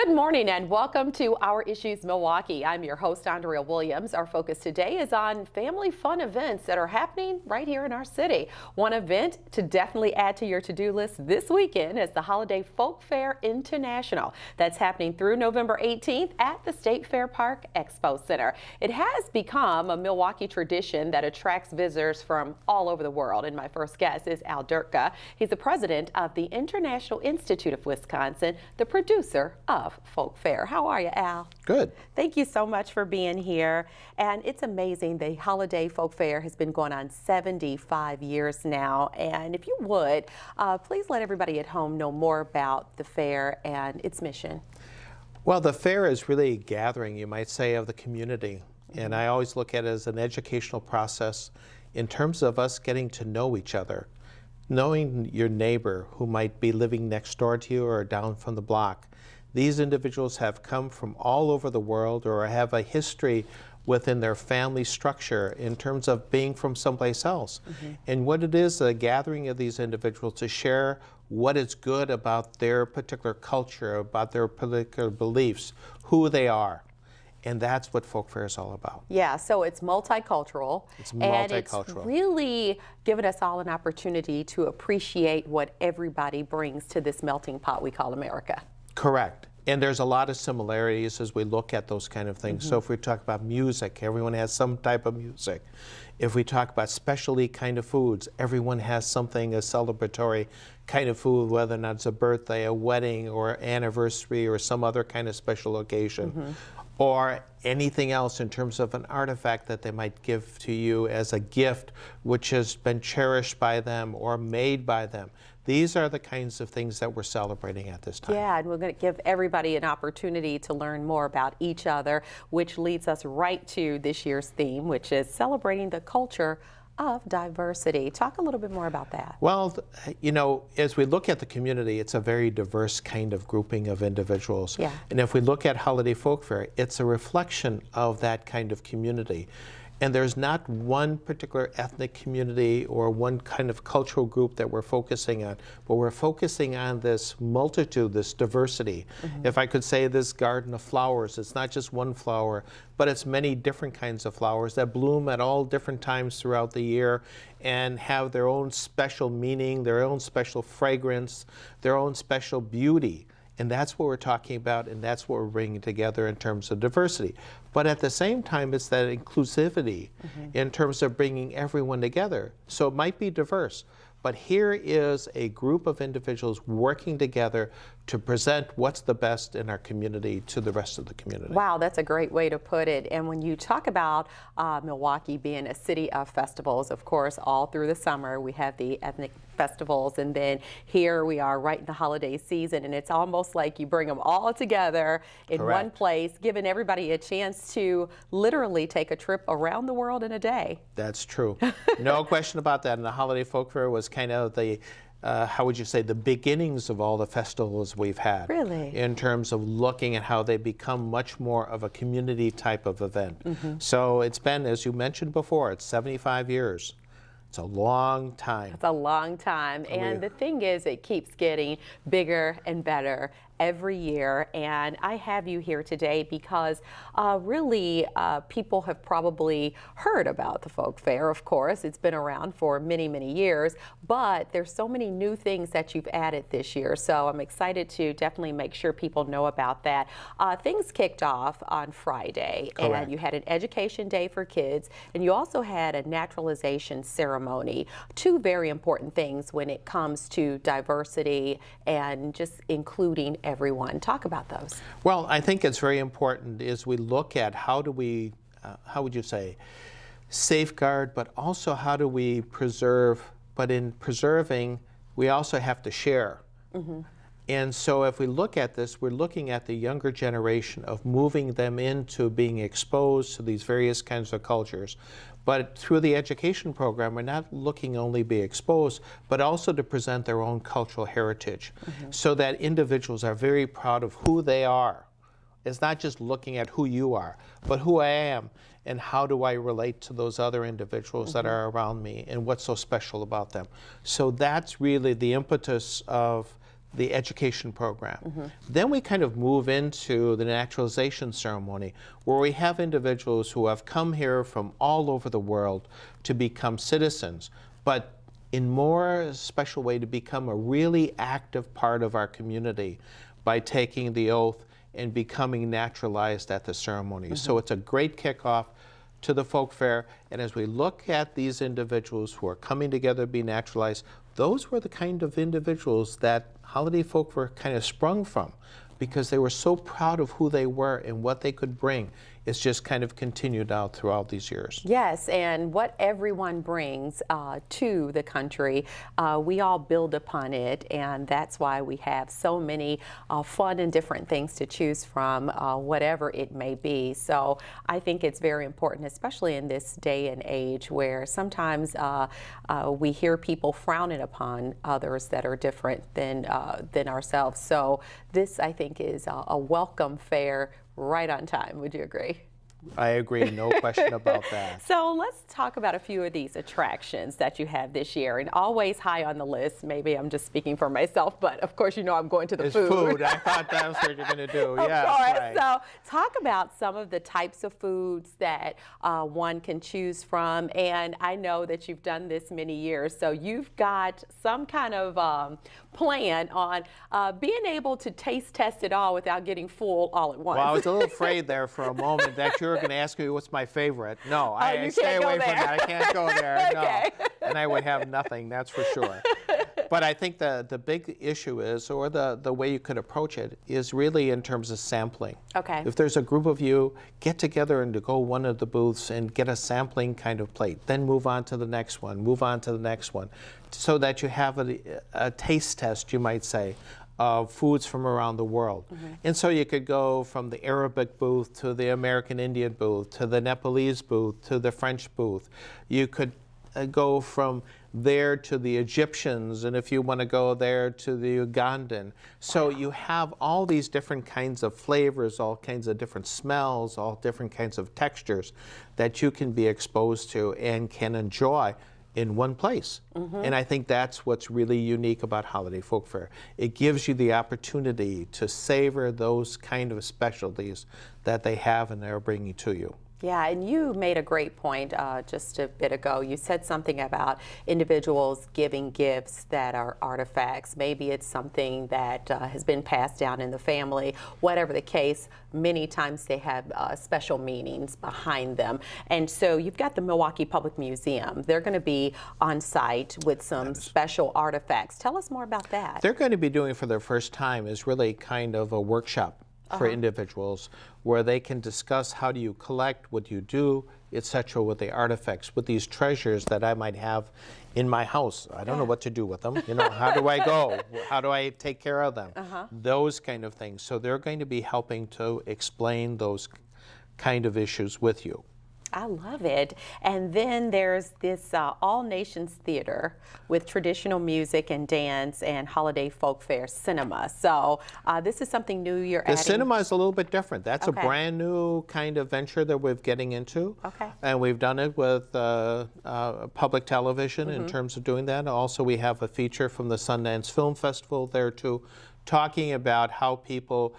Good morning and welcome to Our Issues Milwaukee. I'm your host, Andrea Williams. Our focus today is on family fun events that are happening right here in our city. One event to definitely add to your to-do list this weekend is the Holiday Folk Fair International. That's happening through November 18th at the State Fair Park Expo Center. It has become a Milwaukee tradition that attracts visitors from all over the world. And my first guest is Durtka. He's the president of the International Institute of Wisconsin, the producer of Folk Fair. How are you, Al? Good. Thank you so much for being here. And it's amazing. The Holiday Folk Fair has been going on 75 years now. And if you would, please let everybody at home know more about the fair and its mission. Well, the fair is really a gathering, you might say, of the community. And I always look at it as an educational process in terms of us getting to know each other. Knowing your neighbor who might be living next door to you or down from the block. These individuals have come from all over the world or have a history within their family structure in terms of being from someplace else. And what it is, a gathering of these individuals to share what is good about their particular culture, about their particular beliefs, who they are. And that's what Folk Fair is all about. Yeah, so it's multicultural. It's multicultural. And it's really given us all an opportunity to appreciate what everybody brings to this melting pot we call America. Correct. And there's a lot of similarities as we look at those kind of things. So if we talk about music, everyone has some type of music. If we talk about specialty kind of foods, everyone has something, a celebratory kind of food, whether or not it's a birthday, a wedding, or anniversary, or some other kind of special occasion. Or anything else in terms of an artifact that they might give to you as a gift, which has been cherished by them or made by them. These are the kinds of things that we're celebrating at this time. Yeah, and we're going to give everybody an opportunity to learn more about each other, which leads us right to this year's theme, which is celebrating the culture of diversity. Talk a little bit more about that. Well, you know, as we look at the community, it's a very diverse kind of grouping of individuals. Yeah. And if we look at Holiday Folk Fair, it's a reflection of that kind of community. And there's not one particular ethnic community or one kind of cultural group that we're focusing on, but we're focusing on this multitude, this diversity. If I could say this garden of flowers, it's not just one flower, but it's many different kinds of flowers that bloom at all different times throughout the year and have their own special meaning, their own special fragrance, their own special beauty. And that's what we're talking about, and that's what we're bringing together in terms of diversity. But at the same time, it's that inclusivity in terms of bringing everyone together. So it might be diverse, but here is a group of individuals working together to present what's the best in our community to the rest of the community. Wow, that's a great way to put it. And when you talk about Milwaukee being a city of festivals, of course, all through the summer we have the ethnic festivals, and then here we are right in the holiday season, and it's almost like you bring them all together in one place, giving everybody a chance to literally take a trip around the world in a day. That's true. No question about that. And the Holiday Folk Fair was kind of the how would you say, the beginnings of all the festivals we've had. Really? In terms of looking at how they become much more of a community type of event. So it's been, as you mentioned before, it's 75 years. It's a long time. It's a long time. And the thing is, it keeps getting bigger and better every year. And I have you here today because really people have probably heard about the Folk Fair. Of course, it's been around for many, many years, but there's so many new things that you've added this year. So I'm excited to definitely make sure people know about that. Things kicked off on Friday. Correct. And you had an education day for kids, and you also had a naturalization ceremony. Two very important things when it comes to diversity and just including everyone. Talk about those. Well, I think it's very important as we look at how do we, how would you say, safeguard, but also how do we preserve, but in preserving, we also have to share. And so if we look at this, we're looking at the younger generation of moving them into being exposed to these various kinds of cultures. But through the education program, we're not looking only to be exposed, but also to present their own cultural heritage so that individuals are very proud of who they are. It's not just looking at who you are, but who I am and how do I relate to those other individuals that are around me and what's so special about them. So that's really the impetus of the education program. Then we kind of move into the naturalization ceremony, where we have individuals who have come here from all over the world to become citizens, but in more special way to become a really active part of our community by taking the oath and becoming naturalized at the ceremony. So it's a great kickoff to the folk fair, and as we look at these individuals who are coming together to be naturalized, those were the kind of individuals that Holiday Folk Fair kind of sprung from, because they were so proud of who they were and what they could bring. It's just kind of continued out throughout these years. Yes, and what everyone brings to the country, we all build upon it, and that's why we have so many fun and different things to choose from, whatever it may be. So I think it's very important, especially in this day and age where sometimes we hear people frowning upon others that are different than ourselves. So this, I think, is a welcome fair right on time. Would you agree? I agree, no question about that. So let's talk about a few of these attractions that you have this year, and always high on the list. Maybe I'm just speaking for myself, but of course, you know I'm going to the food. I thought that was what you're going to do. Of Yes, course. right. So talk about some of the types of foods that one can choose from, and I know that you've done this many years, so you've got some kind of plan on being able to taste test it all without getting full all at once. Well, I was a little afraid there for a moment that you were going to ask me what's my favorite. No, I you stay can't go away from there. that. I can't go there. Okay. No, and I would have nothing. That's for sure. But I think the big issue is, or the way you could approach it, is really in terms of sampling. Okay. If there's a group of you, get together and to go one of the booths and get a sampling kind of plate. Then move on to the next one, move on to the next one, so that you have a taste test, you might say, of foods from around the world. And so you could go from the Arabic booth to the American Indian booth to the Nepalese booth to the French booth. You could go from there to the Egyptians, and if you want to go there to the Ugandan. So you have all these different kinds of flavors, all kinds of different smells, all different kinds of textures that you can be exposed to and can enjoy in one place. And I think that's what's really unique about Holiday Folk Fair. It gives you the opportunity to savor those kind of specialties that they have and they're bringing to you. Yeah, and you made a great point just a bit ago. You said something about individuals giving gifts that are artifacts. Maybe it's something that has been passed down in the family. Whatever the case, many times they have special meanings behind them. And so you've got the Milwaukee Public Museum. They're going to be on site with some special artifacts. Tell us more about that. They're going to be doing for their first time is really kind of a workshop for individuals where they can discuss how do you collect, what you do, etc. with the artifacts, with these treasures that I might have in my house. I don't know what to do with them. You know, how do I go? How do I take care of them? Those kind of things. So they're going to be helping to explain those kind of issues with you. I love it. And then there's this All Nations Theater with traditional music and dance and holiday folk fair cinema. So this is something new you're adding. The cinema is a little bit different. That's Okay. a brand new kind of venture that we're getting into. Okay. And we've done it with public television in terms of doing that. Also, we have a feature from the Sundance Film Festival there too, talking about how people,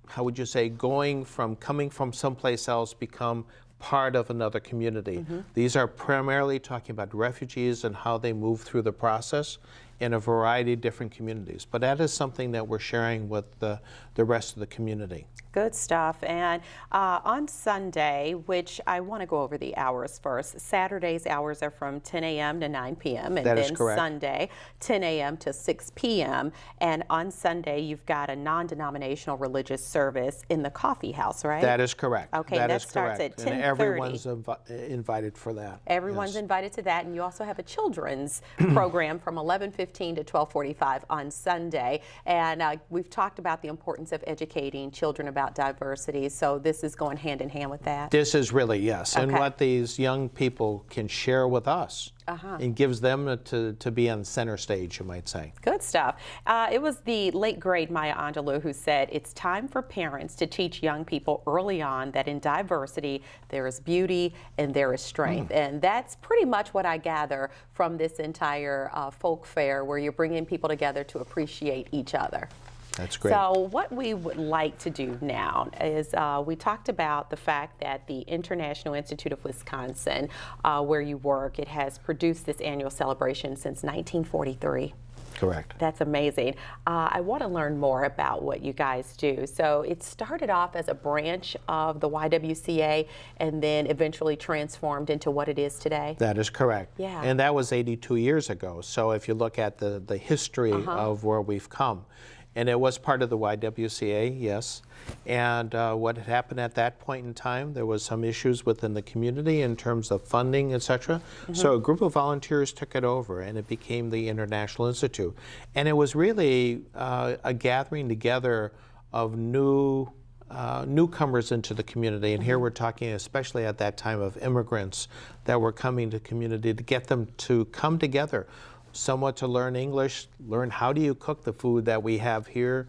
how would you say, coming from someplace else become part of another community. These are primarily talking about refugees and how they move through the process in a variety of different communities. But that is something that we're sharing with the rest of the community. Good stuff. And on Sunday, which I want to go over the hours first. Saturday's hours are from 10 a.m. to 9 p.m. and That is then correct. Sunday, 10 a.m. to 6 p.m. And on Sunday, you've got a non-denominational religious service in the coffee house, right? That is correct. Okay, that starts at 10:30. And everyone's invited for that. Everyone's Yes. invited to that, and you also have a children's program from 11:15 to 12:45 on Sunday. And we've talked about the importance of educating children about about diversity. So this is going hand in hand with that. This is really, yes. And Okay. what these young people can share with us, it gives them to be on center stage, you might say. Good stuff. It was the late great Maya Angelou who said, it's time for parents to teach young people early on that in diversity there is beauty and there is strength. And that's pretty much what I gather from this entire folk fair, where you're bringing people together to appreciate each other. That's great. So what we would like to do now is we talked about the fact that the International Institute of Wisconsin, where you work, it has produced this annual celebration since 1943. Correct. That's amazing. I want to learn more about what you guys do. So it started off as a branch of the YWCA and then eventually transformed into what it is today. That is correct. Yeah. And that was 82 years ago. So if you look at the history of where we've come, and it was part of the YWCA, yes. And what had happened at that point in time, there was some issues within the community in terms of funding, etc. So a group of volunteers took it over, and it became the International Institute. And it was really a gathering together of newcomers into the community. And here we're talking especially at that time of immigrants that were coming to the community, to get them to come together, somewhat to learn English, learn how do you cook the food that we have here,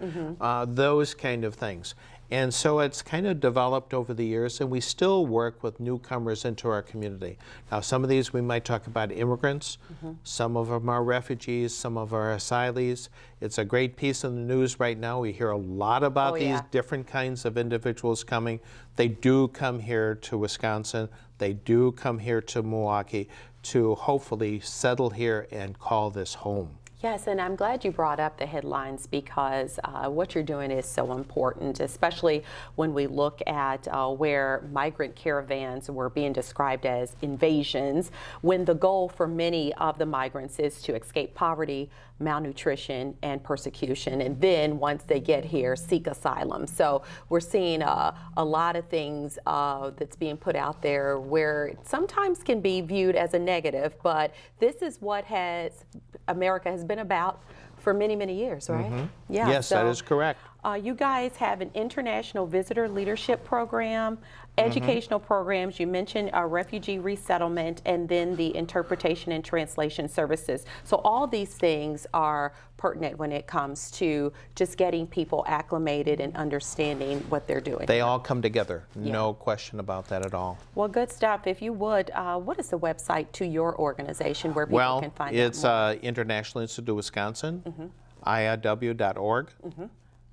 those kind of things. And so it's kind of developed over the years, and we still work with newcomers into our community. Now, some of these we might talk about immigrants, some of them are refugees, some of them are asylees. It's a great piece in the news right now. We hear a lot about these different kinds of individuals coming. They do come here to Wisconsin. They do come here to Milwaukee to hopefully settle here and call this home. Yes, and I'm glad you brought up the headlines, because what you're doing is so important, especially when we look at where migrant caravans were being described as invasions, when the goal for many of the migrants is to escape poverty, malnutrition, and persecution, and then once they get here, seek asylum. So we're seeing a lot of things that's being put out there where it sometimes can be viewed as a negative, but this is what America has been about for many, many years, right? Yeah, yes, so, that is correct. You guys have an international visitor leadership program, educational programs. You mentioned refugee resettlement, and then the interpretation and translation services. So all these things are pertinent when it comes to just getting people acclimated and understanding what they're doing. They all come together, no question about that at all. Well, good stuff. If you would, what is the website to your organization where people can find out more? Well, it's International Institute of Wisconsin, IIW.org,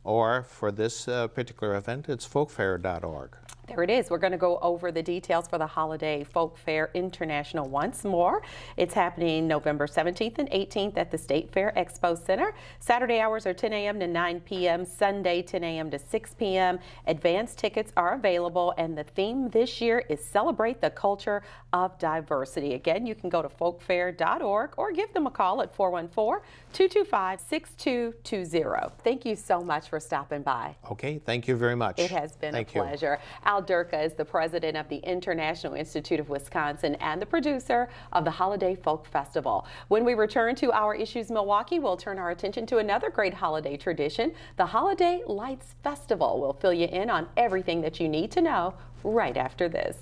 or for this particular event, it's folkfair.org. There it is. We're going to go over the details for the Holiday Folk Fair International once more. It's happening November 17th and 18th at the State Fair Expo Center. Saturday hours are 10 a.m. to 9 p.m., Sunday 10 a.m. to 6 p.m. Advanced tickets are available, and the theme this year is Celebrate the Culture of Diversity. Again, you can go to folkfair.org or give them a call at 414-225-6220. Thank you so much for stopping by. Okay, thank you very much. It has been a pleasure. Durtka is the president of the International Institute of Wisconsin and the producer of the Holiday Folk Festival. When we return to Our Issues Milwaukee, we'll turn our attention to another great holiday tradition, the Holiday Lights Festival. We'll fill you in on everything that you need to know right after this.